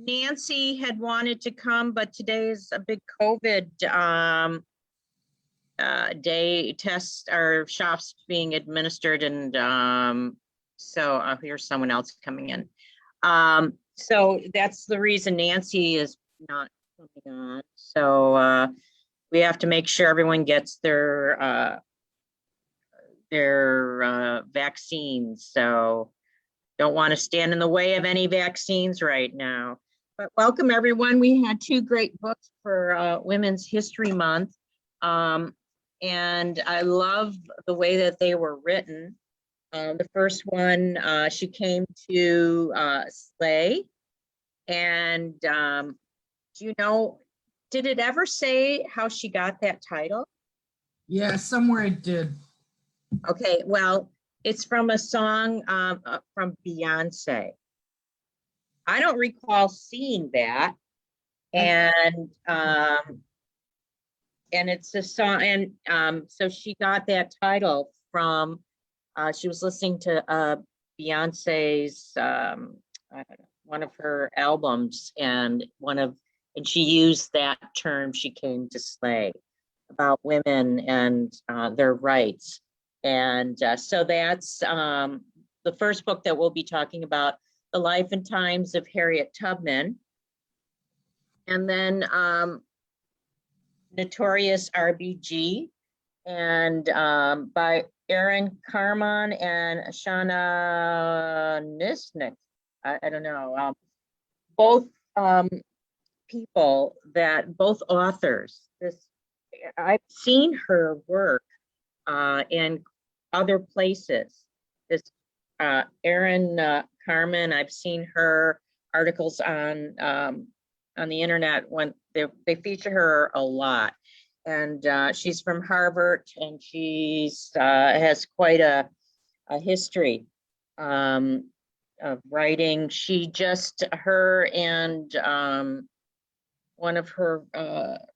Nancy had wanted to come, but today is a big COVID day. Tests or shops being administered, and so here's someone else coming in. So that's the reason Nancy is not coming on. So we have to make sure everyone gets their vaccines. So don't want to stand in the way of any vaccines right now. But welcome everyone. We had two great books for Women's History Month. And I love the way that they were written. The first one, she came to slay. And do you know, did it ever say how she got that title? Yeah, somewhere it did. Okay, well, it's from a song from Beyonce. I don't recall seeing that. And it's a song, and so she got that title from, she was listening to Beyonce's, I don't know, one of her albums, and she used that term, she came to slay, about women and their rights. And so that's the first book that we'll be talking about, The Life and Times of Harriet Tubman. And then Notorious RBG, and by Irin, Carmon, and Shana Nisnik. I don't know. Both people both authors. I've seen her work in other places. This Irin Carmon, I've seen her articles on the internet when they feature her a lot. And she's from Harvard, and she's has quite a history of writing. Her and one of her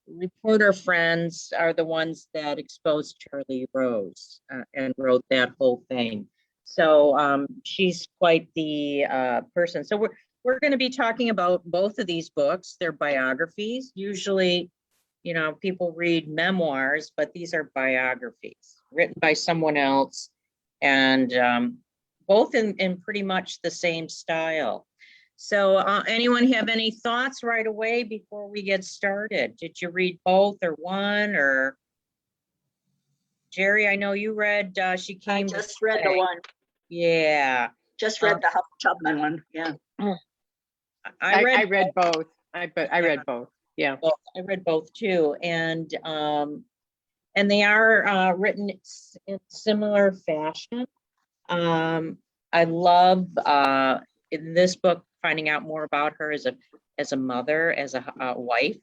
reporter friends are the ones that exposed Charlie Rose and wrote that whole thing. So she's quite the person. So we're going to be talking about both of these books. They're biographies. Usually, people read memoirs, but these are biographies written by someone else, and both in pretty much the same style. So anyone have any thoughts right away before we get started? Did you read both or one? Or Jerry, I know you read She Came. I just read the one. Yeah. Just read the Tubman one. Yeah. I read both. I read both. Yeah. Well, I read both too. And they are written in similar fashion. I love in this book finding out more about her as a mother, as a wife,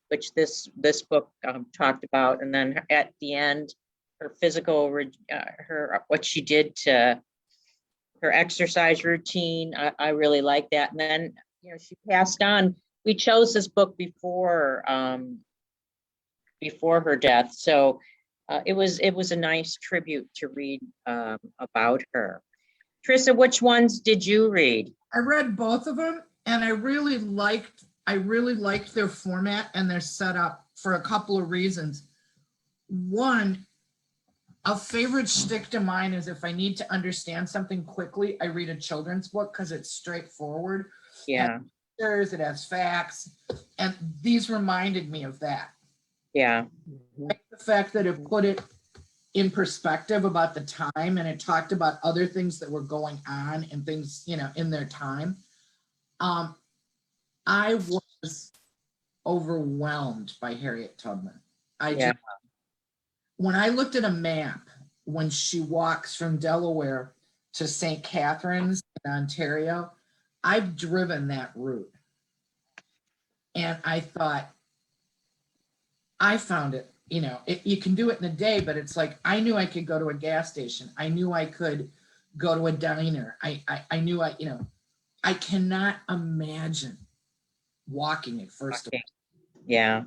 which this book talked about, and then at the end, her physical, what she did to her exercise routine. I really like that. And then she passed on. We chose this book before her death, so it was a nice tribute to read about her. Trissa, which ones did you read? I read both of them, and I really liked their format and their setup for a couple of reasons. One, a favorite shtick to mine is if I need to understand something quickly, I read a children's book because it's straightforward. Yeah. It has facts, and these reminded me of that. Yeah. Like the fact that it put it in perspective about the time, and it talked about other things that were going on and things, in their time. I was overwhelmed by Harriet Tubman. When I looked at a map, when she walks from Delaware to St. Catharines in Ontario, I've driven that route. And I thought, I found it, you can do it in a day, but it's like, I knew I could go to a gas station. I knew I could go to a diner. I knew I cannot imagine walking it first of all. Yeah.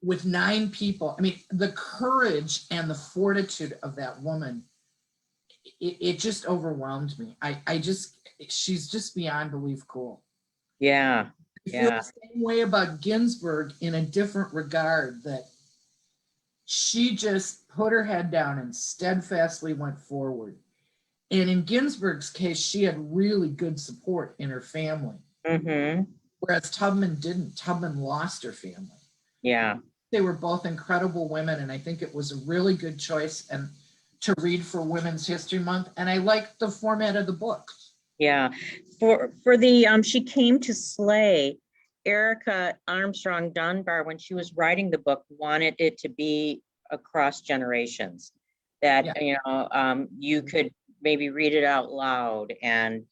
With 9 people. I mean, the courage and the fortitude of that woman, it just overwhelmed me. She's just beyond belief cool. Yeah. I feel Yeah. the same way about Ginsburg in a different regard, that she just put her head down and steadfastly went forward. And in Ginsburg's case, she had really good support in her family, Mm-hmm. whereas Tubman didn't. Tubman lost her family. Yeah. They were both incredible women, and I think it was a really good choice and to read for Women's History Month. And I liked the format of the book. Yeah. For the she came to slay, Erica Armstrong Dunbar, when she was writing the book, wanted it to be across generations, that you could maybe read it out loud. And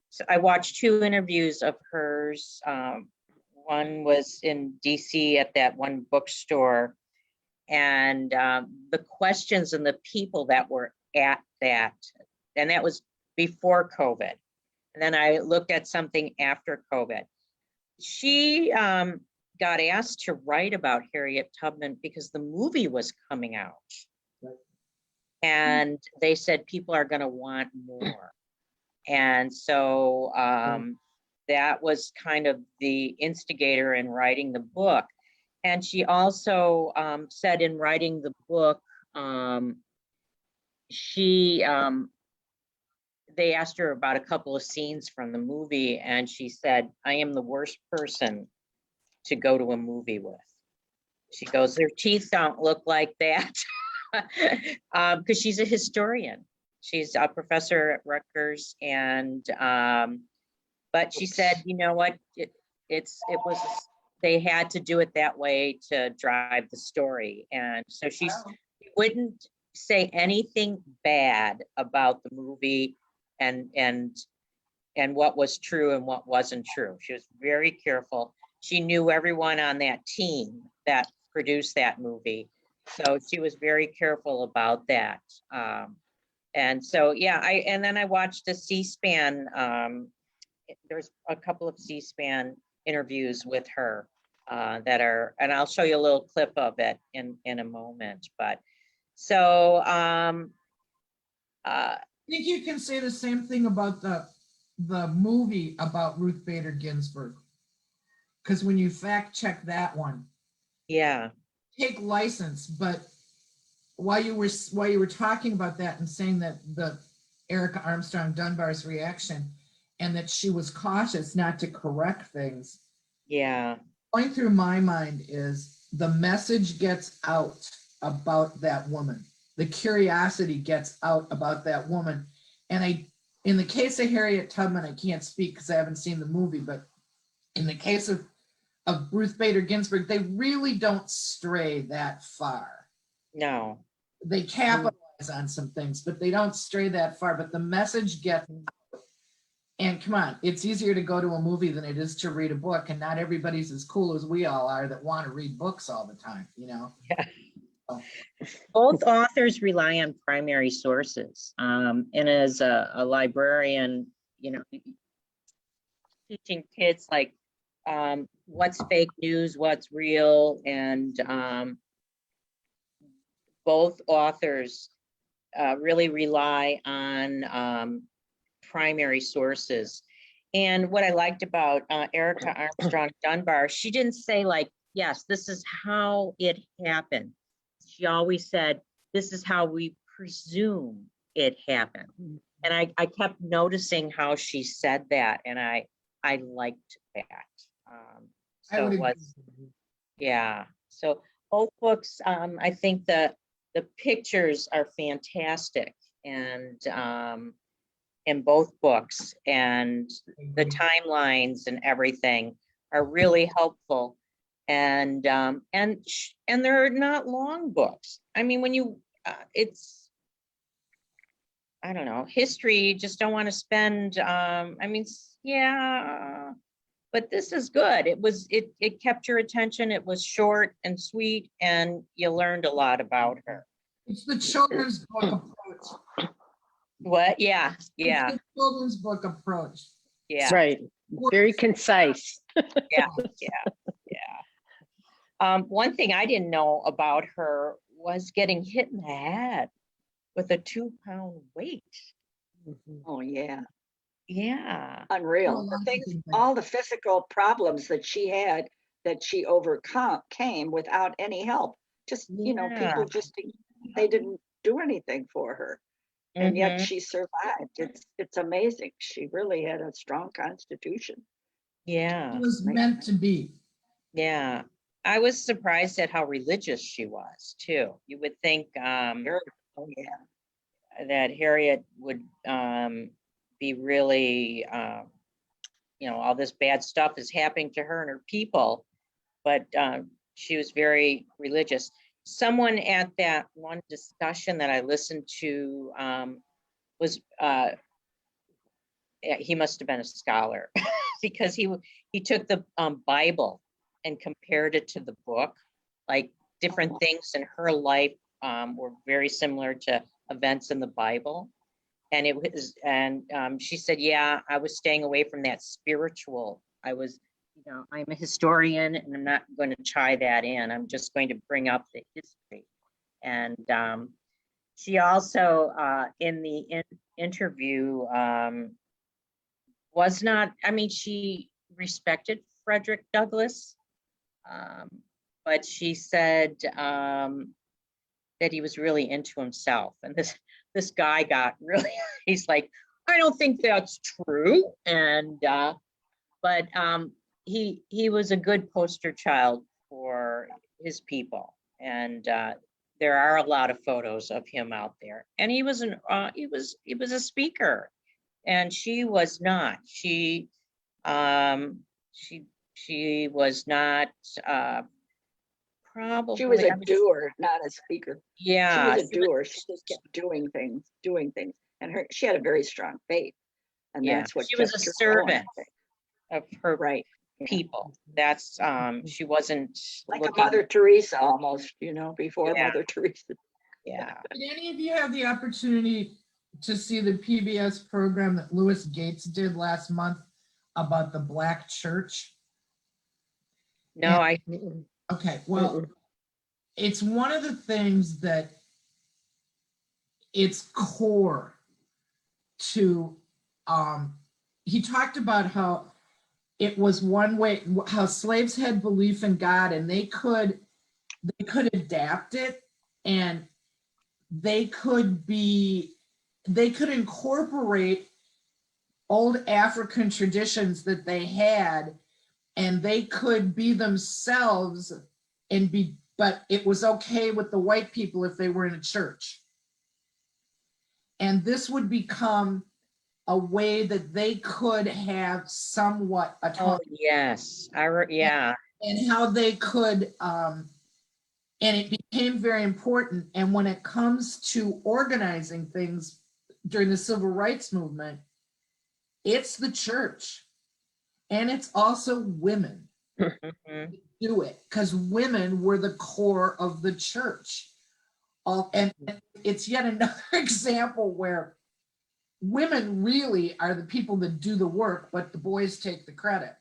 so I watched 2 interviews of hers. One was in DC at that one bookstore, and the questions and the people that were at that, and that was before COVID. And then I looked at something after COVID. She got asked to write about Harriet Tubman because the movie was coming out. And they said people are going to want more. And so that was kind of the instigator in writing the book. And she also said in writing the book, they asked her about a couple of scenes from the movie, and she said, I am the worst person to go to a movie with. She goes, their teeth don't look like that. Because she's a historian. She's a professor at Rutgers, and but she said, you know what, they had to do it that way to drive the story. And so she wouldn't say anything bad about the movie and what was true and what wasn't true. She was very careful. She knew everyone on that team that produced that movie. So she was very careful about that. And so, yeah, and then I watched a C-SPAN, there's a couple of C-SPAN interviews with her that are, and I'll show you a little clip of it in a moment. But so, I think you can say the same thing about the movie about Ruth Bader Ginsburg. Because when you fact check that one, yeah, take license. But while you were talking about that and saying that the Erica Armstrong Dunbar's reaction and that she was cautious not to correct things. yeah, Going through my mind is the message gets out about that woman. The curiosity gets out about that woman. And in the case of Harriet Tubman, I can't speak because I haven't seen the movie, but in the case of Ruth Bader Ginsburg, they really don't stray that far. no. They capitalize on some things, but they don't stray that far. But the message gets out. And come on, it's easier to go to a movie than it is to read a book. And not everybody's as cool as we all are that want to read books all the time, you know? Yeah. So. Both authors rely on primary sources. And as a librarian, you know, teaching kids like what's fake news, what's real, and both authors really rely on primary sources. And what I liked about Erica Armstrong Dunbar, she didn't say like, yes, this is how it happened. She always said, this is how we presume it happened. And I kept noticing how she said that, and I liked that. So it was, yeah. So both books, I think the pictures are fantastic, and in both books, and the timelines and everything are really helpful. And they're not long books. I mean, when you, it's, I don't know, history, you just don't want to spend, I mean, yeah, but this is good. It kept your attention. It was short and sweet, and you learned a lot about her. It's the children's book approach. What? Yeah, yeah. It's the children's book approach. Yeah. Right. Very concise. Yeah, yeah. One thing I didn't know about her was getting hit in the head with a 2-pound weight. Oh, yeah. Yeah. Unreal. Well, The things, like- all the physical problems that she had that she came without any help. Just, Yeah. people just, they didn't do anything for her. And yet Mhm. she survived. It's amazing. She really had a strong constitution. Yeah. It was meant to be. Yeah. I was surprised at how religious she was too. You would think Oh, yeah. that Harriet would be really all this bad stuff is happening to her and her people, but she was very religious. Someone at that one discussion that I listened to was he must have been a scholar because he took the Bible and compared it to the book, like different things in her life were very similar to events in the Bible. And she said, yeah, I was staying away from that spiritual. I'm a historian and I'm not going to tie that in. I'm just going to bring up the history. And she also, in the interview, she respected Frederick Douglass, but she said that he was really into himself. And this guy got really, he's like, I don't think that's true. And but he was a good poster child for his people. And there are a lot of photos of him out there. And he was a speaker. And she was not. She was not probably. She was a doer, not a speaker. Yeah. She was a doer. She just kept doing things. And she had a very strong faith. And Yeah, that's what she was a kept her going, servant of her right. people. That's she wasn't Like looking, a Mother Teresa almost, before Yeah. Mother Teresa. Yeah. Did any of you have the opportunity to see the PBS program that Louis Gates did last month about the Black church? No, Okay, well, it's one of the things that it's core to, he talked about how it was one way, how slaves had belief in God and they could adapt it, and they could incorporate old African traditions that they had, and they could be themselves but it was okay with the white people if they were in a church. And this would become a way that they could have somewhat autonomy. oh yes, yeah. And how they could, and it became very important. And when it comes to organizing things during the civil rights movement, it's the church, and it's also women Mhm. do it, because women were the core of the church. And it's yet another example where women really are the people that do the work, but the boys take the credit.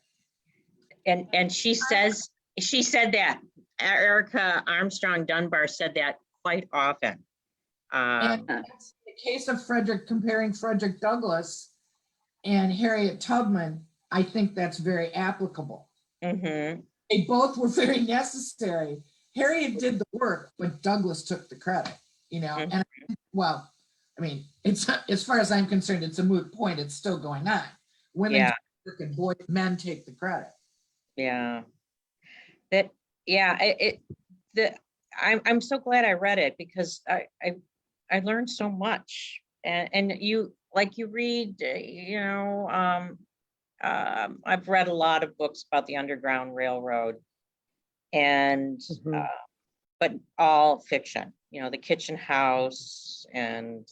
And she said that Erica Armstrong Dunbar said that quite often. And that's the case of comparing Frederick Douglass and Harriet Tubman, I think that's very applicable. Mhm. They both were very necessary. Harriet did the work, but Douglass took the credit, Mhm. and well, I mean, it's, as far as I'm concerned, it's a moot point. It's still going on. Women Yeah. work and men take the credit. Yeah. I'm so glad I read it because I learned so much. And you read, I've read a lot of books about the Underground Railroad, and but all fiction. The Kitchen House and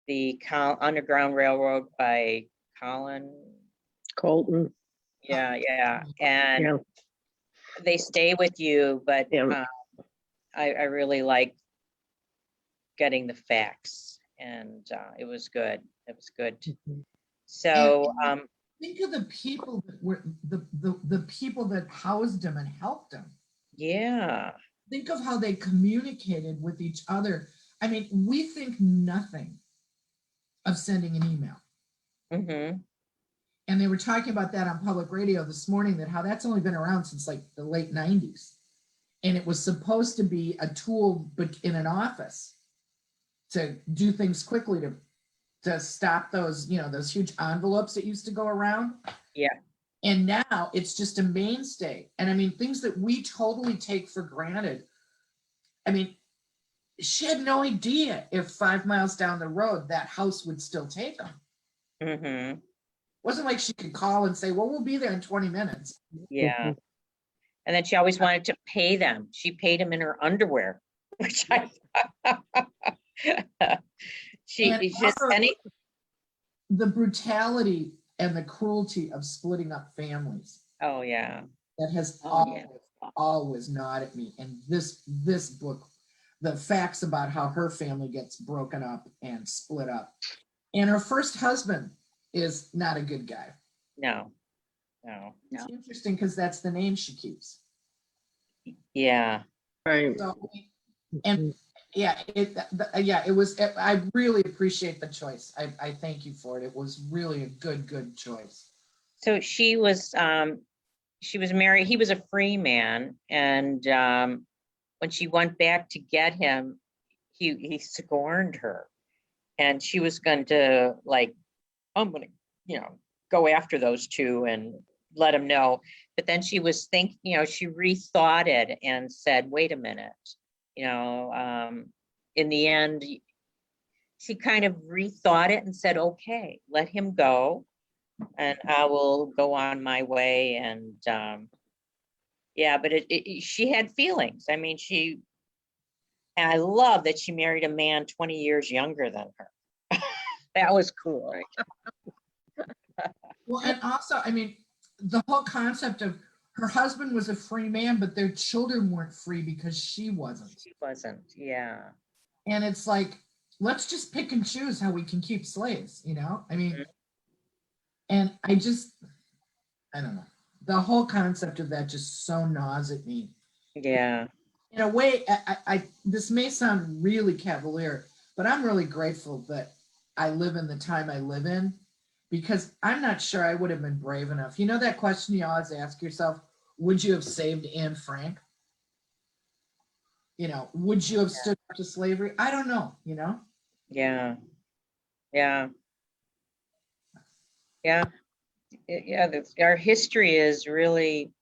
the Underground Railroad by Colton. Yeah. And Yeah. they stay with you, but Yeah. I really like getting the facts, and it was good. It was good. So think of the people that were the people that housed him and helped him. yeah. Think of how they communicated with each other. I mean, we think nothing of sending an email. Mm-hmm. And they were talking about that on public radio this morning, that how that's only been around since like the late 90s. And it was supposed to be a tool but in an office to do things quickly to stop those, those huge envelopes that used to go around. Yeah. And now it's just a mainstay. And I mean, things that we totally take for granted. I mean, she had no idea if 5 miles down the road, that house would still take them. Mm-hmm. Wasn't like she could call and say, well, we'll be there in 20 minutes. Yeah. And then she always wanted to pay them. She paid them in her underwear, which I she And just also, any the brutality and the cruelty of splitting up families, oh yeah. that has Oh, yeah. always gnawed at me. And this book, the facts about how her family gets broken up and split up. And her first husband is not a good guy. No. It's interesting because that's the name she keeps. Yeah. Right. So, and it was, I really appreciate the choice. I thank you for it. It was really a good choice. So she was married. He was a free man, and when she went back to get him, he scorned her, and she was going to like, I'm going to, go after those two and let him know. But then she was thinking, she rethought it and said, wait a minute, in the end, she kind of rethought it and said, okay, let him go and I will go on my way. And but she had feelings. I mean, and I love that she married a man 20 years younger than her. That was cool. Well, and also, I mean, the whole concept of her husband was a free man, but their children weren't free because she wasn't. She wasn't, yeah. And it's like, let's just pick and choose how we can keep slaves, I mean, and I don't know. The whole concept of that just so gnaws at me. Yeah. In a way, this may sound really cavalier, but I'm really grateful that I live in the time I live in, because I'm not sure I would have been brave enough. You know that question you always ask yourself, would you have saved Anne Frank? Would you have stood up to slavery? I don't know, Yeah. Yeah. Yeah. Our history is really,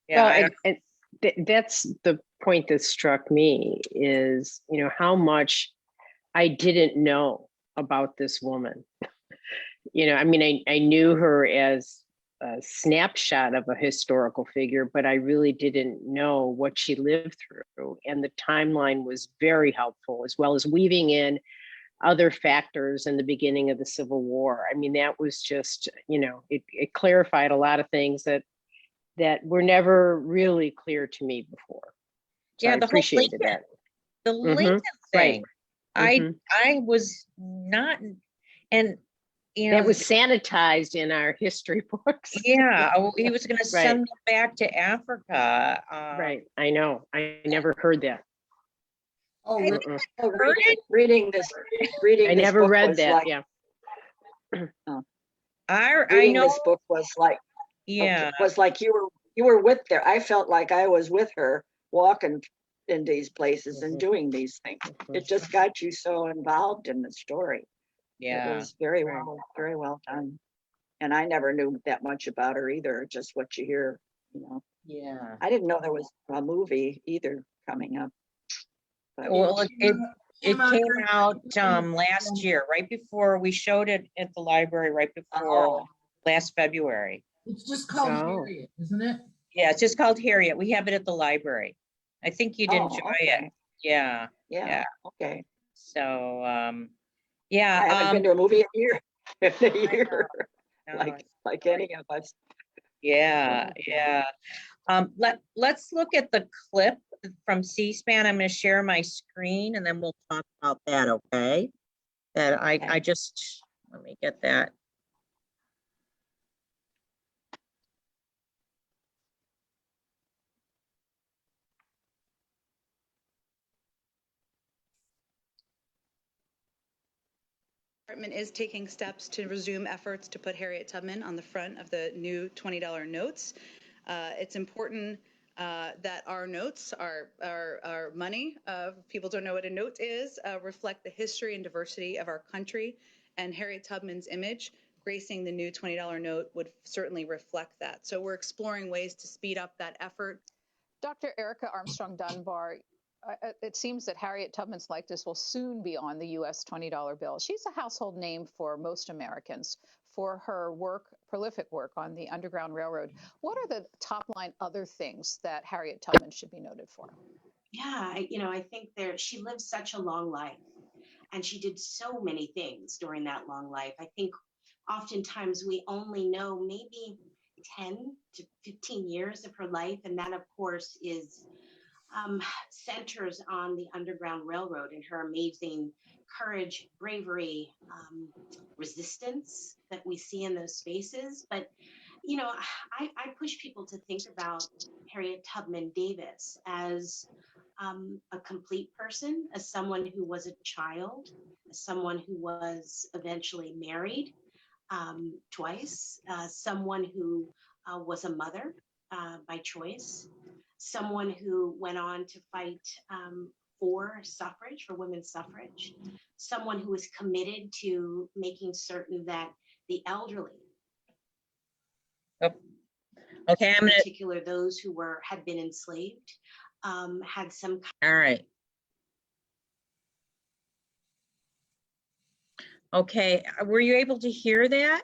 Well, that's the point that struck me is, how much I didn't know about this woman. I mean, I knew her as a snapshot of a historical figure, but I really didn't know what she lived through. And the timeline was very helpful, as well as weaving in other factors in the beginning of the Civil War. I mean, that was just, it clarified a lot of things that were never really clear to me before. So I the appreciated that. The Lincoln thing. Right. I was not, and that was sanitized in our history books. Yeah, he was going to send them back to Africa. Right, I know. I never heard that. Oh, really? Reading this I never read that. Like, yeah. I know this book was like, was like you were with there. I felt like I was with her walking in these places and doing these things. It just got you so involved in the story. Yeah, it was very well done. And I never knew that much about her either, just what you hear, Yeah. I didn't know there was a movie either coming up. But well, it came out last year, right before we showed it at the library, right before last February. It's just called Harriet, isn't it? Yeah, it's just called Harriet. We have it at the library. I think you'd enjoy it. Yeah. Okay. So, I haven't been to a movie in a year, like any of us. Yeah. Let's look at the clip from C-SPAN. I'm going to share my screen and then we'll talk about that. Okay. That I just, let me get that. Department is taking steps to resume efforts to put Harriet Tubman on the front of the new $20 notes. It's important that our notes, our money, people don't know what a note is, reflect the history and diversity of our country, and Harriet Tubman's image gracing the new $20 note would certainly reflect that. So we're exploring ways to speed up that effort. Dr. Erica Armstrong Dunbar, it seems that Harriet Tubman's likeness will soon be on the U.S. $20 bill. She's a household name for most Americans for her work, prolific work on the Underground Railroad. What are the top line other things that Harriet Tubman should be noted for? Yeah, I think she lived such a long life, and she did so many things during that long life. I think oftentimes we only know maybe 10 to 15 years of her life, and that, of course, is centers on the Underground Railroad and her amazing courage, bravery, resistance that we see in those spaces. But, I push people to think about Harriet Tubman Davis as a complete person, as someone who was a child, as someone who was eventually married twice, someone who was a mother by choice, someone who went on to fight for suffrage, for women's suffrage, someone who was committed to making certain that the elderly, Okay, I'm in gonna, particular those who had been enslaved, had some. all right. Okay, were you able to hear that?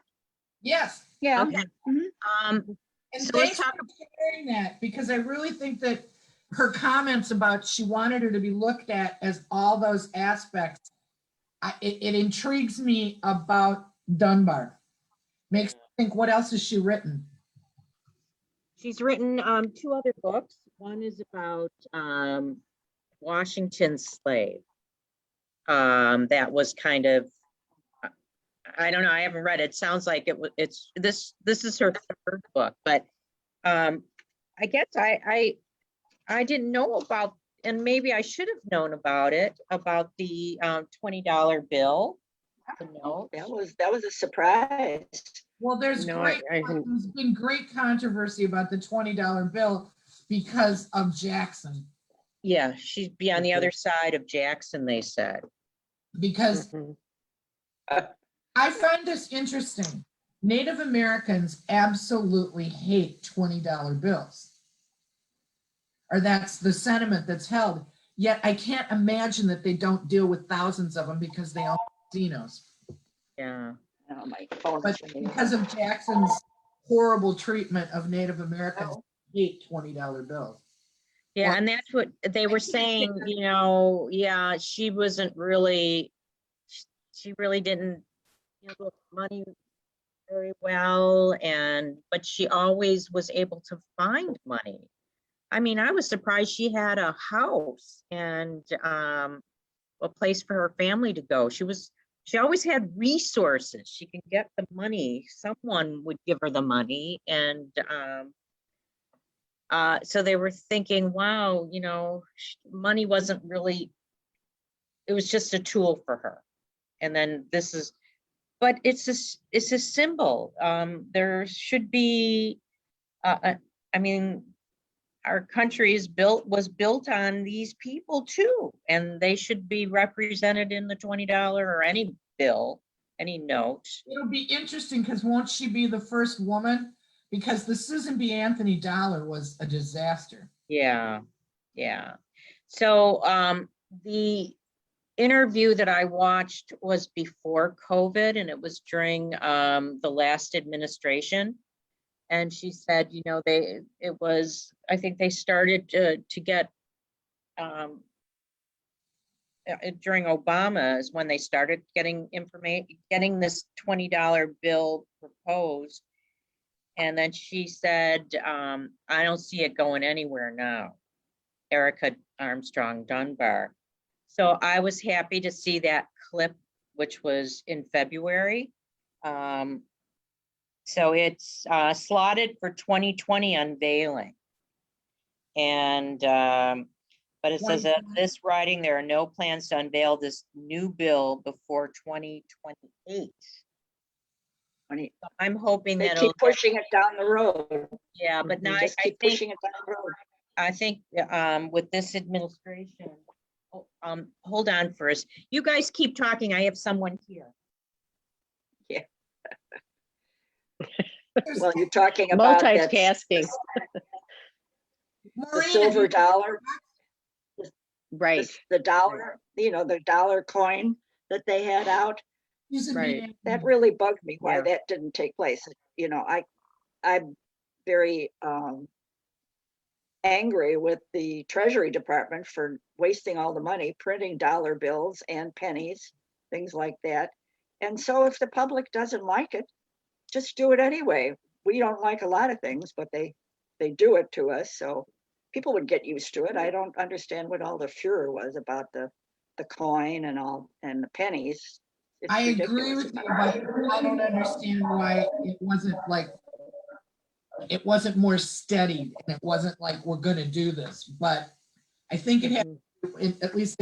Yes. Yeah. Okay. And So thanks let's talk. for sharing that, because I really think that her comments about she wanted her to be looked at as all those aspects, it intrigues me about Dunbar. Makes me think, what else has she written? She's written two other books. One is about Washington's slave. That was kind of, I don't know, I haven't read it. Sounds like this is her third book, but I guess I didn't know about, and maybe I should have known about it, about the $20 bill. The note. That was a surprise. Well, there's been great controversy about the $20 bill because of Jackson. Yeah, she'd be on the other side of Jackson, they said. Because I find this interesting. Native Americans absolutely hate $20 bills. Or that's the sentiment that's held. Yet I can't imagine that they don't deal with thousands of them because they all casinos. Yeah. Oh, my phone. But because of Jackson's horrible treatment of Native Americans, hate $20 bills. Yeah, and that's what they were saying, yeah, she wasn't really, she really didn't handle money very well, but she always was able to find money. I mean, I was surprised she had a house and a place for her family to go. She always had resources. She could get the money. Someone would give her the money. And so they were thinking, wow, money wasn't really, it was just a tool for her. And then but it's a symbol. There should be, our country was built on these people too, and they should be represented in the $20 or any bill, any note. It'll be interesting because won't she be the first woman? Because the Susan B. Anthony dollar was a disaster. Yeah. So the interview that I watched was before COVID, and it was during the last administration. And she said, I think they started to get, during Obama is when they started getting this $20 bill proposed. And then she said, I don't see it going anywhere now. Erica Armstrong Dunbar. So I was happy to see that clip, which was in February. So it's slotted for 2020 unveiling. And, but But it says that this writing, there are no plans to unveil this new bill before 2028. I'm hoping They that keep pushing it down the road. yeah, but They now just I keep think pushing it down the road. I think with this administration, hold on first. You guys keep talking. I have someone here. Well, you're talking about that, Multitasking, the Maureen, silver dollar, right, the dollar, you know, the dollar coin that they had out. right. That really bugged me why Yeah. that didn't take place. You know, I'm very angry with the Treasury Department for wasting all the money printing dollar bills and pennies, things like that. And so if the public doesn't like it, just do it anyway. We don't like a lot of things, but they do it to us. So people would get used to it. I don't understand what all the furor was about the coin and all and the pennies. It's I agree ridiculous. with you, but I don't understand why it wasn't more steady and it wasn't like we're going to do this. But I think it had, at least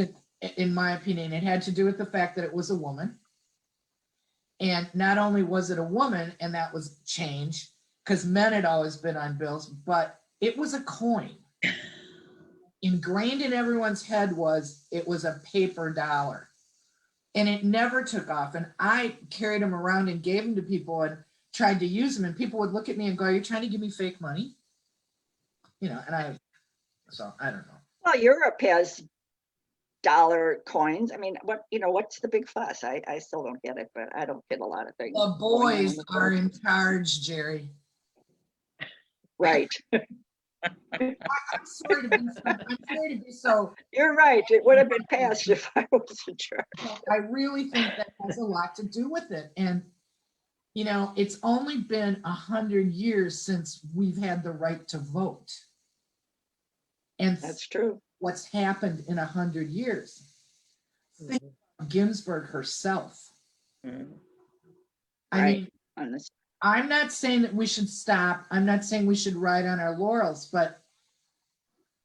in my opinion, it had to do with the fact that it was a woman. And not only was it a woman, and that was change, because men had always been on bills, but it was a coin. Ingrained in everyone's head it was a paper dollar. And it never took off. And I carried them around and gave them to people and tried to use them. And people would look at me and go, "Are you trying to give me fake money?" You know, and so I don't know. Well, Europe has dollar coins. I mean, what's the big fuss? I still don't get it, but I don't get a lot of things. The boys are in charge, Jerry. Right. I'm sorry to be so. You're right. It would have been passed if I was in charge. I really think that has a lot to do with it. And, you know, it's only been 100 years since we've had the right to vote. And That's true. what's happened in 100 years. Think of Ginsburg herself. I mean, I'm not saying that we should stop. I'm not saying we should ride on our laurels, but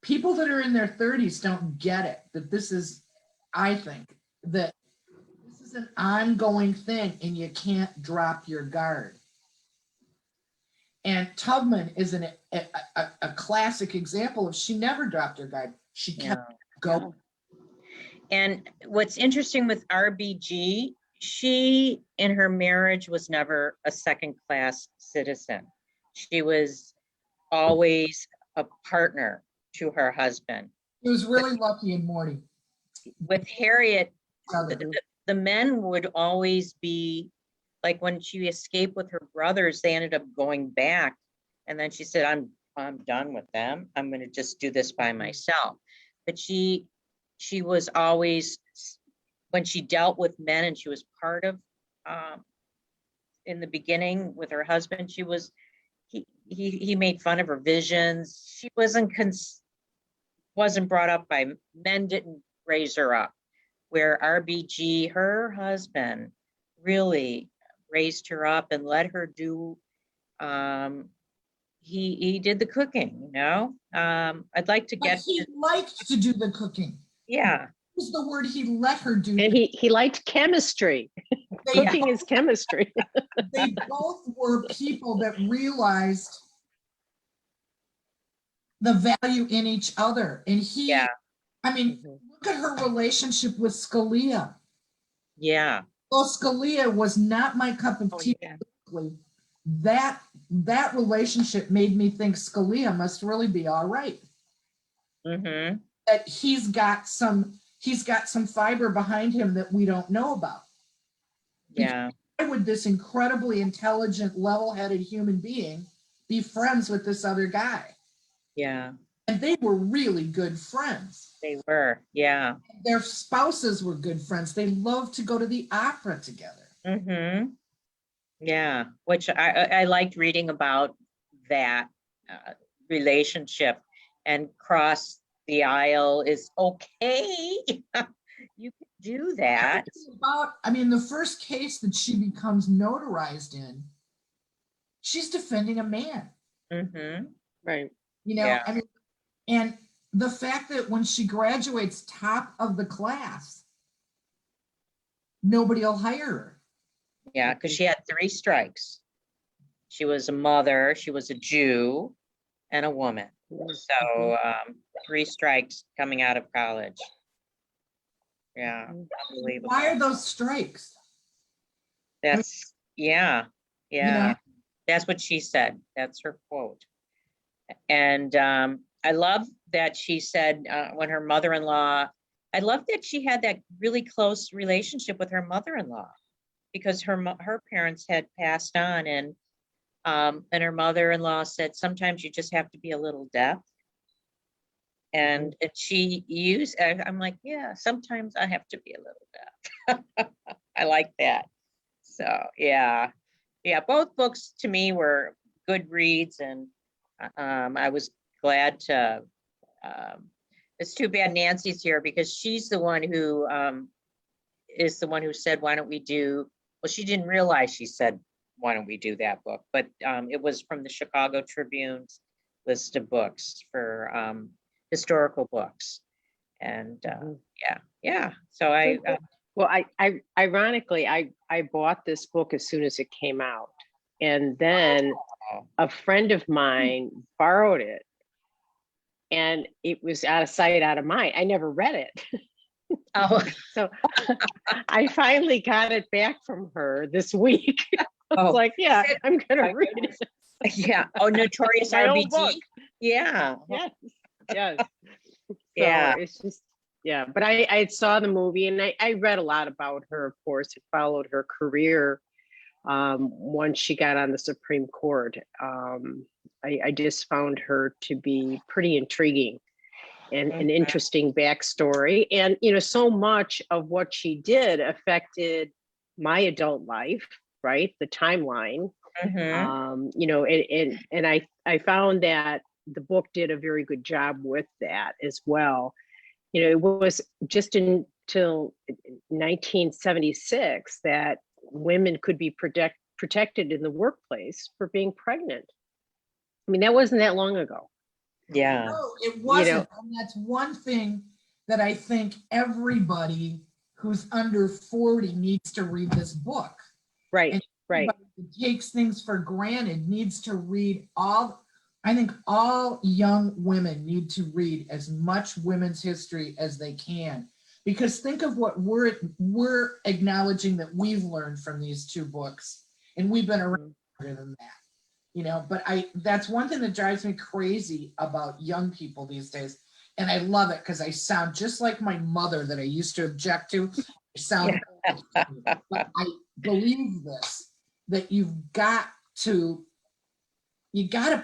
people that are in their 30s don't get it, that this is, I think, that this is an ongoing thing and you can't drop your guard. And Tubman is a classic example of she never dropped her guard. She kept going. And what's interesting with RBG, she in her marriage was never a second-class citizen. She was always a partner to her husband. He was really lucky in Morty. With Harriet, the men would always be like when she escaped with her brothers, they ended up going back. And then she said, I'm done with them. I'm going to just do this by myself. But she was always, when she dealt with men and she was part of, in the beginning with her husband, he made fun of her visions. She wasn't brought up by men, didn't raise her up. Where RBG, her husband, really raised her up and let her do, he did the cooking, you know? I'd like to get. But he liked to do the cooking. Yeah. Was the word he let her do. And he liked chemistry. Cooking is chemistry. They both were people that realized the value in each other. And I mean, look at her relationship with Scalia. Yeah. Well, Scalia was not my cup of tea. Yeah. That relationship made me think Scalia must really be all right. Mm-hmm. That he's got some fiber behind him that we don't know about. Yeah. Why would this incredibly intelligent, level-headed human being be friends with this other guy? Yeah. And they were really good friends. They were, yeah. Their spouses were good friends. They loved to go to the opera together. Mm-hmm. Yeah, which I liked reading about that relationship, and cross the aisle is okay. You can do that. The first case that she becomes notarized in, she's defending a man. Mm-hmm. Right. You know, Yeah. I mean, and the fact that when she graduates top of the class, nobody will hire her. Yeah, because she had 3 strikes. She was a mother, she was a Jew, and a woman. So 3 strikes coming out of college. Yeah, unbelievable. Why are those strikes? That's, yeah, yeah. know? That's what she said. That's her quote. And I love that she said when her mother-in-law, I love that she had that really close relationship with her mother-in-law, because her parents had passed on, and her mother-in-law said, sometimes you just have to be a little deaf. And she used, I'm like, yeah, sometimes I have to be a little deaf. I like that. So, yeah, both books to me were good reads, and I was glad to, it's too bad Nancy's here, because she's the one who is the one who said, why don't we do, well, she didn't realize she said, why don't we do that book? But it was from the Chicago Tribune's list of books for historical books. And yeah. So well, I ironically, I bought this book as soon as it came out. And then a friend of mine borrowed it, and it was out of sight, out of mind. I never read it. Oh, So I finally got it back from her this week. I was like, yeah, I'm gonna read it. Yeah. Oh, Notorious My own book. RBG. Yeah. Yes. So Yeah. it's just, yeah. But I saw the movie, and I read a lot about her, of course. It followed her career once she got on the Supreme Court. I just found her to be pretty intriguing and an interesting backstory. And, so much of what she did affected my adult life, right? The timeline. And I found that the book did a very good job with that as well. It was just until 1976 that women could be protected in the workplace for being pregnant. I mean, that wasn't that long ago. Yeah. No, it wasn't. And that's one thing that I think everybody who's under 40 needs to read this book. Right. And right. Who takes things for granted needs to read I think all young women need to read as much women's history as they can, because think of what we're acknowledging that we've learned from these 2 books, and we've been around longer than that, but that's one thing that drives me crazy about young people these days. And I love it because I sound just like my mother that I used to object to. But I believe this, that you've got to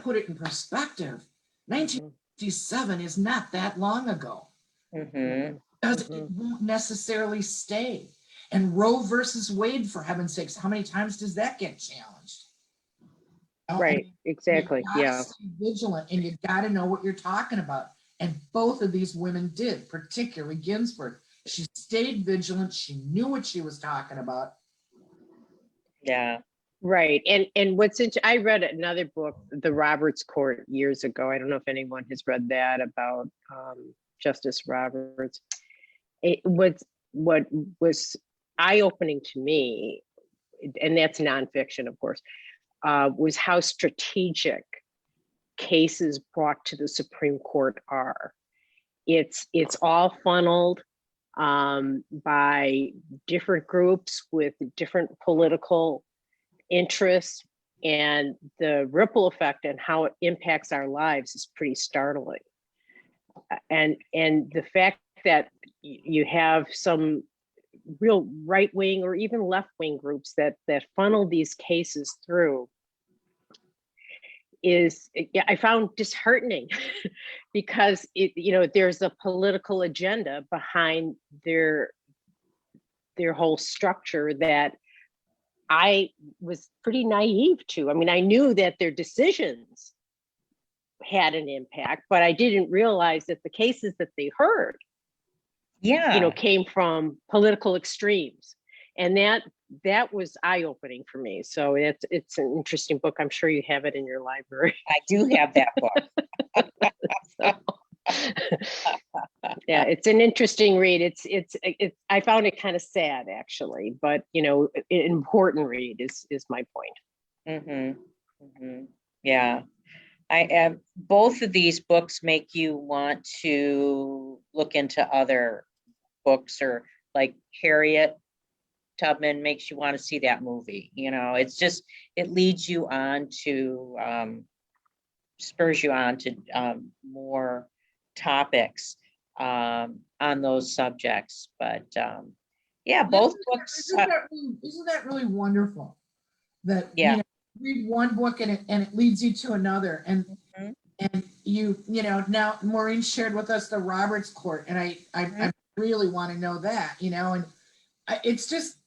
put it in perspective. 1957 is not that long ago. Because it won't necessarily stay. And Roe versus Wade, for heaven's sakes, how many times does that get challenged? Right, exactly. Yeah. Stay vigilant, and you got to know what you're talking about. And both of these women did, particularly Ginsburg. She stayed vigilant. She knew what she was talking about. Yeah. Right. And what's I read another book, The Roberts Court, years ago. I don't know if anyone has read that, about Justice Roberts. What was eye-opening to me, and that's nonfiction, of course, was how strategic cases brought to the Supreme Court are. It's all funneled by different groups with different political interests, and the ripple effect and how it impacts our lives is pretty startling. And the fact that you have some real right-wing or even left-wing groups that funnel these cases through is, I found disheartening because there's a political agenda behind their whole structure that I was pretty naive to. I mean, I knew that their decisions had an impact, but I didn't realize that the cases that they heard, came from political extremes. And that was eye-opening for me. So it's an interesting book. I'm sure you have it in your library. I do have that book. Yeah, it's an interesting read. It's I found it kind of sad actually, but you know, an important read is my point. Yeah, I have both of these books make you want to look into other books, or like Harriet Tubman makes you want to see that movie. You know, it's just, it leads you on to spurs you on to more topics on those subjects. But yeah, both books. Isn't that really wonderful? That Yeah. you know, read one book and it leads you to another, and Mhm. and you know, now Maureen shared with us the Roberts Court, and I really want to know that, you know, and it's just,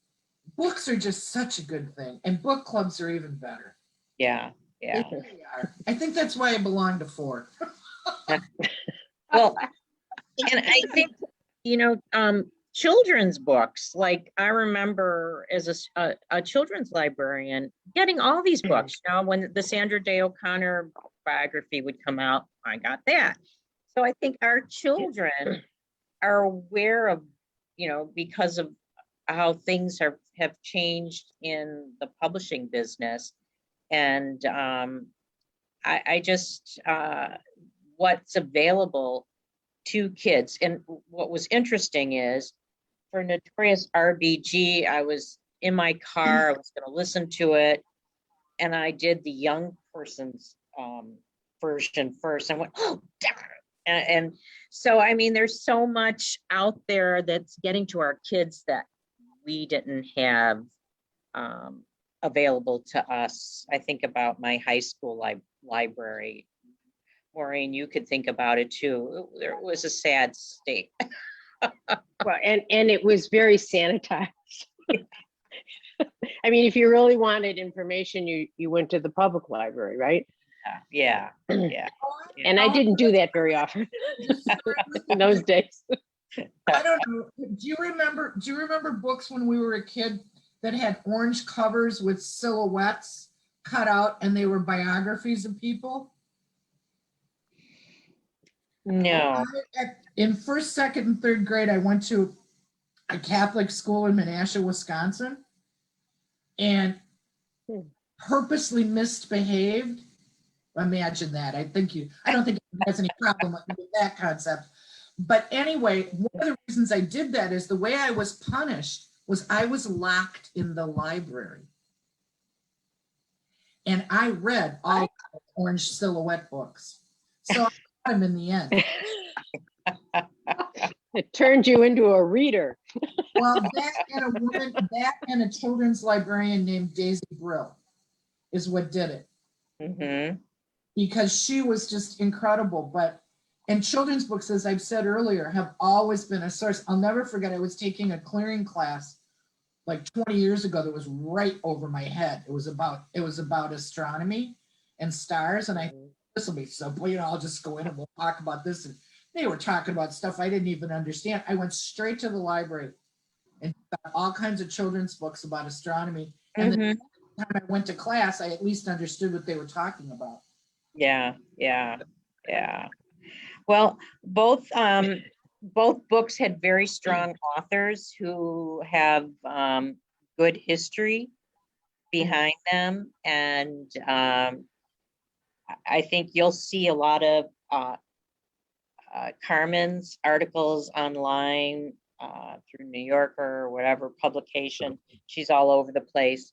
books are just such a good thing, and book clubs are even better. Yeah, yeah. They really are. I think that's why I belong to 4. Well, and I think, you know, children's books, like I remember as a children's librarian getting all these books, you know, when the Sandra Day O'Connor biography would come out, I got that. So I think our children are aware of, you know, because of how things have changed in the publishing business. And I just, what's available to kids. And what was interesting is, for Notorious RBG, I was in my car, I was going to listen to it, and I did the young person's version first. I went, oh, darn. And so, I mean, there's so much out there that's getting to our kids that we didn't have available to us. I think about my high school library. Maureen, you could think about it too. It was a sad state. Well, and it was very sanitized. I mean, if you really wanted information, you went to the public library, right? Yeah. And I didn't do that very often in those days. I don't know. Do you remember books when we were a kid that had orange covers with silhouettes cut out, and they were biographies of people? No. In first, second, and third grade, I went to a Catholic school in Menasha, Wisconsin, and purposely misbehaved. Imagine that. I don't think it has any problem with that concept. But anyway, one of the reasons I did that is the way I was punished was I was locked in the library. And I read all orange silhouette books. So I got them in the end. It turned you into a reader. Well, that and a children's librarian named Daisy Brill is what did it. Mm-hmm. Because she was just incredible. And children's books, as I've said earlier, have always been a source. I'll never forget, I was taking a clearing class like 20 years ago that was right over my head. It was about astronomy and stars. And I thought, this will be simple, you know, I'll just go in and we'll talk about this. And they were talking about stuff I didn't even understand. I went straight to the library and got all kinds of children's books about astronomy. And then the time I went to class, I at least understood what they were talking about. Yeah. Well, both books had very strong authors who have good history behind them. And I think you'll see a lot of Carmon's articles online through New Yorker or whatever publication. She's all over the place.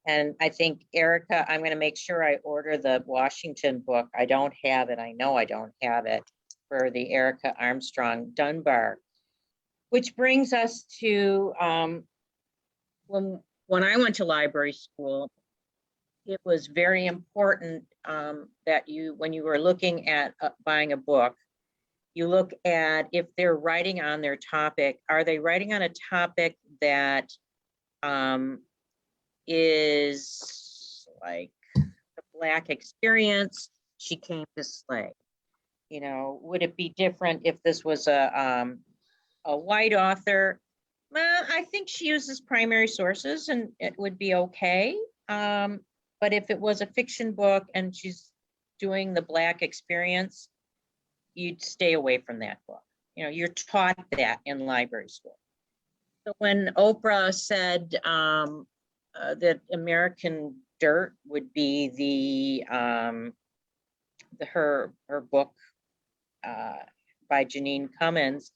And I think Erica, I'm going to make sure I order the Washington book. I don't have it. I know I don't have it, for the Erica Armstrong Dunbar, which brings us to when I went to library school, it was very important that when you were looking at buying a book, you look at if they're writing on their topic, are they writing on a topic that is like the Black experience, she came to slay. You know, would it be different if this was a white author? I think she uses primary sources and it would be okay. But if it was a fiction book and she's doing the Black experience, you'd stay away from that book. You know, you're taught that in library school. So when Oprah said that American Dirt would be her book by Janine Cummins,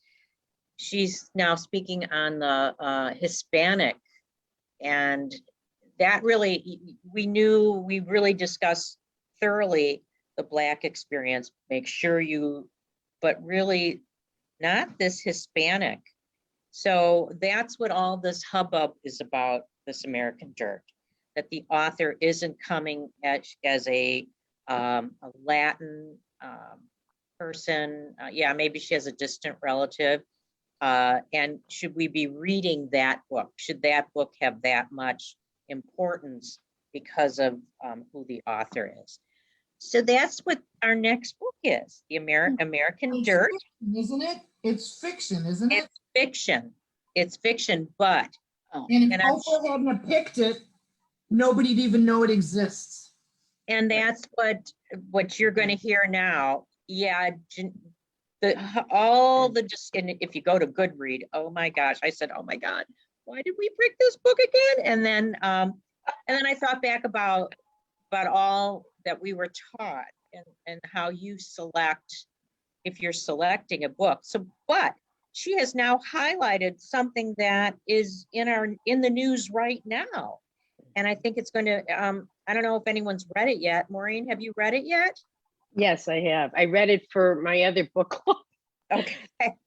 she's now speaking on the Hispanic, and that really, we really discussed thoroughly the Black experience. Make sure but really not this Hispanic. So that's what all this hubbub is about, this American Dirt, that the author isn't coming as a Latin person. Yeah, maybe she has a distant relative. And should we be reading that book? Should that book have that much importance because of who the author is? So that's what our next book is, the American Dirt. Fiction, isn't it? It's fiction, isn't it? It's fiction. It's fiction, but and if Oprah hadn't have picked it, nobody'd even know it exists. And that's what you're going to hear now. Yeah, and if you go to Goodread, oh my gosh, I said, oh my God, why did we pick this book again? And then I thought back about all that we were taught and how you select if you're selecting a book. So, but she has now highlighted something that is in the news right now. And I think it's going to, I don't know if anyone's read it yet. Maureen, have you read it yet? Yes, I have. I read it for my other book club. Okay.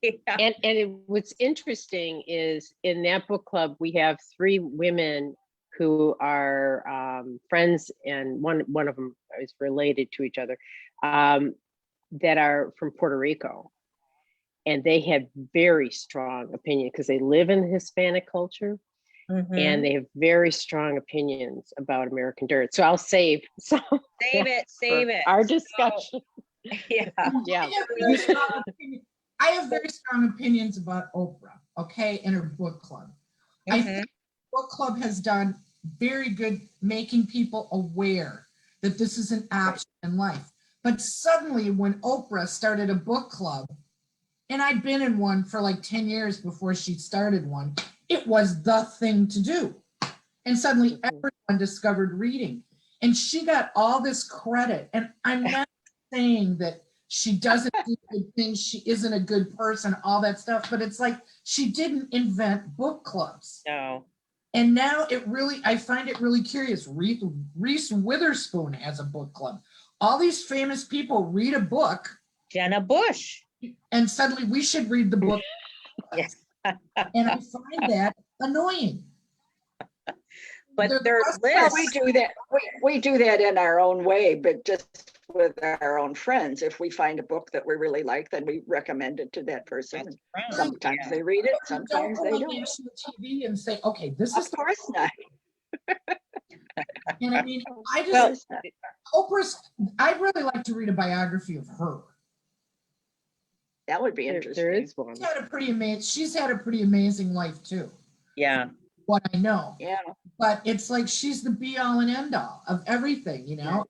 Yeah. And what's interesting is in that book club, we have 3 women who are friends, and one of them is related to each other, that are from Puerto Rico. And they have very strong opinion because they live in the Hispanic culture. Mm-hmm. And they have very strong opinions about American Dirt. So I'll save some. Save it. Our discussion. So, yeah. Yeah. I have very strong opinions about Oprah, okay, in her book club. Mm-hmm. I think the book club has done very good making people aware that this is an option in life. But suddenly when Oprah started a book club, and I'd been in one for like 10 years before she started one, it was the thing to do. And suddenly everyone discovered reading. And she got all this credit. And I'm not saying that she doesn't do good things, she isn't a good person, all that stuff, but it's like she didn't invent book clubs. No. And now I find it really curious. Reese Witherspoon has a book club. All these famous people read a book. Jenna Bush. And suddenly we should read the book. Yes. And I find that annoying. But there's Well, lists. we do that. We do that in our own way, but just with our own friends. If we find a book that we really like, then we recommend it to that person. Right. Sometimes they read it, sometimes they Don't go don't. on national TV and say, okay, this is Of course not. and I mean, Well, Oprah's, I'd really like to read a biography of her. that would be interesting. There is one. She's had a pretty amazing life too, Yeah. what I know. Yeah. But it's like she's the be all and end all of everything, you know?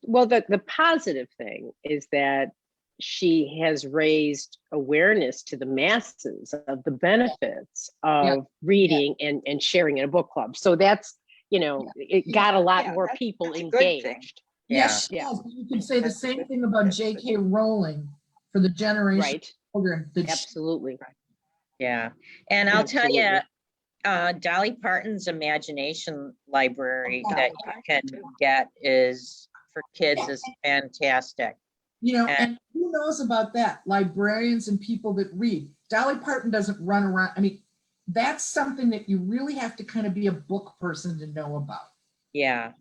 Well, the positive thing is that she has raised awareness to the masses of the benefits of reading and sharing in a book club. So that's, it got a lot more people that's a good thing. engaged. Yes, Yeah. yes. You can say the same thing about J.K. Rowling for the generation Right. of children. that she- Absolutely. Yeah. And I'll tell you, Absolutely. Dolly Parton's imagination library Oh, that you can get is for kids is fantastic. And who knows about that? Librarians and people that read. Dolly Parton doesn't run around. I mean, that's something that you really have to kind of be a book person to know about. Yeah.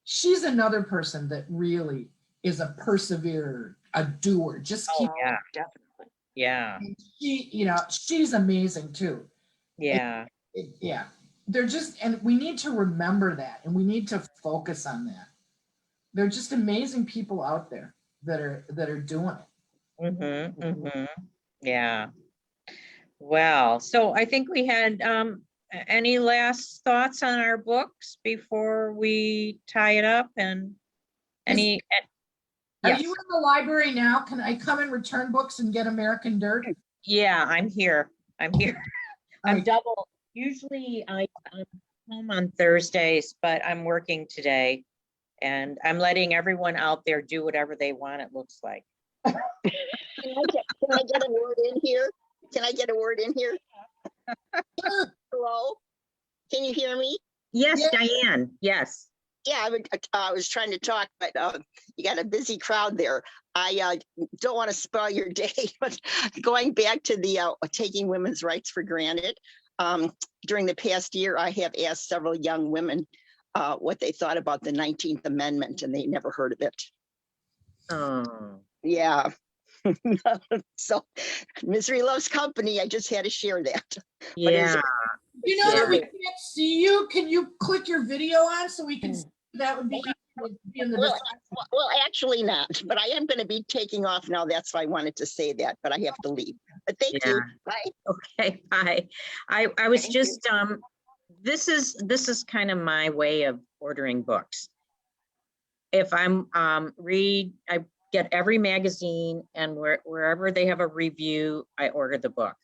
She's another person that really is a perseverer, a doer. Just keep. Yeah. Definitely. Yeah. She's amazing too. Yeah. They're just, and we need to remember that, and we need to focus on that. They're just amazing people out there that are doing it. Mm-hmm. Mm-hmm. Yeah. Well, so I think we had any last thoughts on our books before we tie it up, and any Are Yes. you in the library now? Can I come and return books and get American Dirt? Yeah, I'm here. I'm here. All I'm right. double. Usually I'm home on Thursdays, but I'm working today. And I'm letting everyone out there do whatever they want, it looks like. Can I get a word in here? Can I get a word in here? Hello? Can you hear me? Yes, Yeah. Diane, yes. Yeah, I was trying to talk, but you got a busy crowd there. I don't want to spoil your day, but going back to the taking women's rights for granted, during the past year, I have asked several young women what they thought about the 19th Amendment, and they never heard of it. Oh, Yeah. So misery loves company. I just had to share that. yeah. You know that we Yeah. can't see you. Can you click your video on so we can see? That would be easier to be in the Well, actually not, but I am going to be taking off now. That's why I wanted to say that, but I have to leave. But thank you. Bye. Okay, bye. I was Thank you. just, this is kind of my way of ordering books. If I'm I get every magazine, and wherever they have a review, I order the book.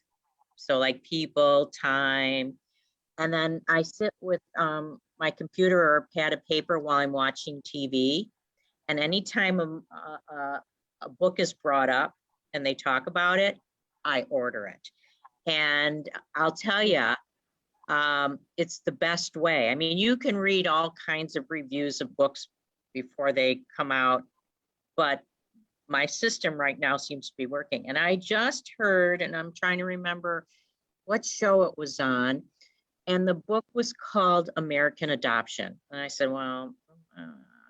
So like People, Time, and then I sit with my computer or a pad of paper while I'm watching TV. And anytime a book is brought up and they talk about it, I order it. And I'll tell you, it's the best way. I mean, you can read all kinds of reviews of books before they come out, but my system right now seems to be working. And I just heard, and I'm trying to remember what show it was on, and the book was called American Adoption. And I said, well,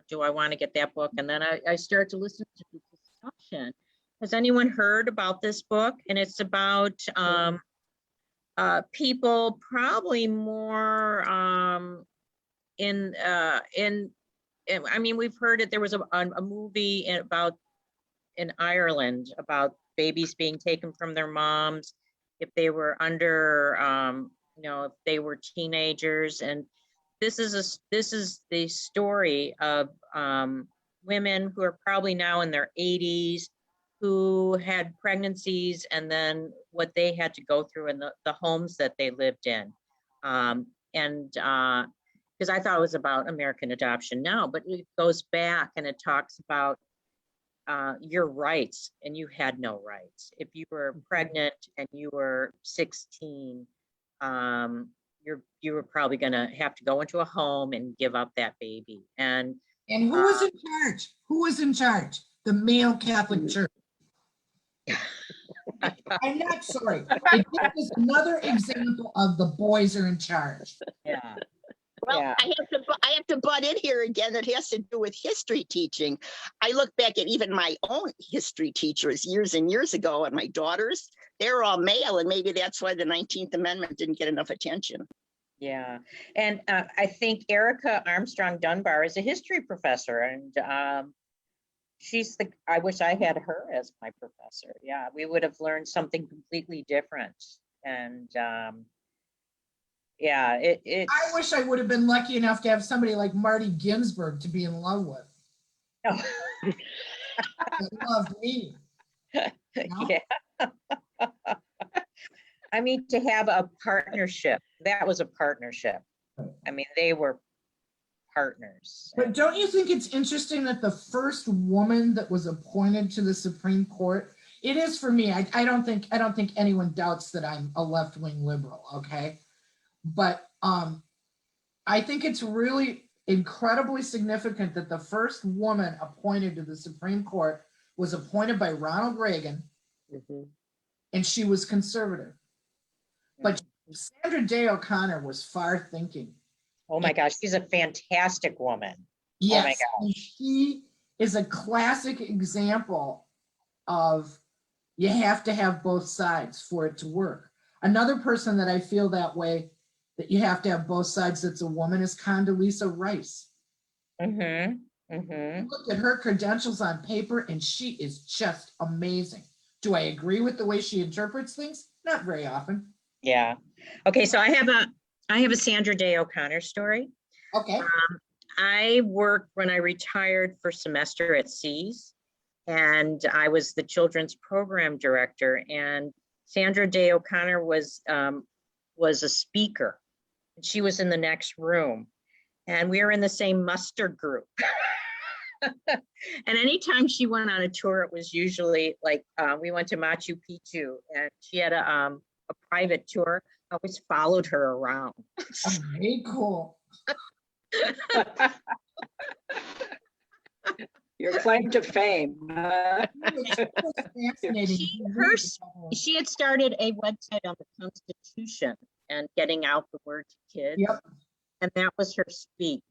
do I want to get that book? And then I started to listen to the discussion. Has anyone heard about this book? And it's about people probably more I mean, we've heard it. There was a movie about in Ireland about babies being taken from their moms if they were under, if they were teenagers. And this is the story of women who are probably now in their 80s who had pregnancies, and then what they had to go through in the homes that they lived in. Because I thought it was about American adoption now, but it goes back and it talks about your rights, and you had no rights. If you were pregnant and you were 16, you were probably going to have to go into a home and give up that baby. And who was in charge? Who was in charge? The male Catholic Church. I'm not sorry. It is another example of the boys are in charge. yeah. Well, Yeah. I have to butt in here again. That has to do with history teaching. I look back at even my own history teachers years and years ago, and my daughters, they're all male, and maybe that's why the 19th Amendment didn't get enough attention. Yeah. And I think Erica Armstrong Dunbar is a history professor, and I wish I had her as my professor. Yeah, we would have learned something completely different. And yeah, I wish I would have been lucky enough to have somebody like Marty Ginsburg to be in love with. Oh. That loved me. No? Yeah. I mean, to have a partnership, that was a partnership. I mean, they were partners. But don't you think it's interesting that the first woman that was appointed to the Supreme Court, it is for me, I don't think anyone doubts that I'm a left-wing liberal, okay? But I think it's really incredibly significant that the first woman appointed to the Supreme Court was appointed by Ronald Reagan, and she was conservative. But Sandra Day O'Connor was far thinking. Oh my gosh, she's a fantastic woman. Yes, oh my gosh. She is a classic example of you have to have both sides for it to work. Another person that I feel that way, that you have to have both sides, that's a woman, is Condoleezza Rice. Look at her credentials on paper, and she is just amazing. Do I agree with the way she interprets things? Not very often. Yeah. Okay, so I have a Sandra Day O'Connor story. Okay. I worked when I retired for semester at Seas, and I was the children's program director, and Sandra Day O'Connor was a speaker. She was in the next room, and we were in the same muster group. And anytime she went on a tour, it was usually like we went to Machu Picchu, and she had a private tour. I always followed her around. Oh, very cool. Your claim to fame. Huh? It was fascinating. She had started a website on the Constitution and getting out the word to kids. Yep. And that was her speech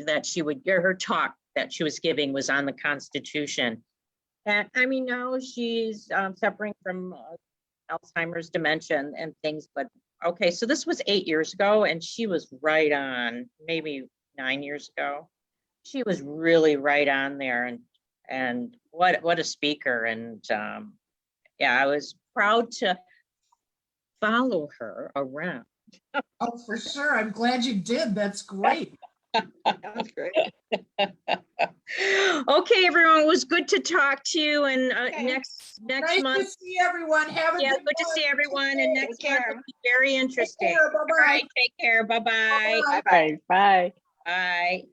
that she would get. Her talk that she was giving was on the Constitution. And I mean, now she's suffering from Alzheimer's, dementia and things, but okay, so this was 8 years ago, and she was right on, maybe 9 years ago. She was really right on there, and what a speaker. And yeah, I was proud to follow her around. Oh, for sure. I'm glad you did. That's great. That's great. Okay, everyone, it was good to talk to you, and next Nice month. to see everyone. Have a Yeah, good good to see everyone, and next month will be very interesting. Take care. Bye-bye. All right, take care. Bye-bye. Bye-bye. Bye. Bye.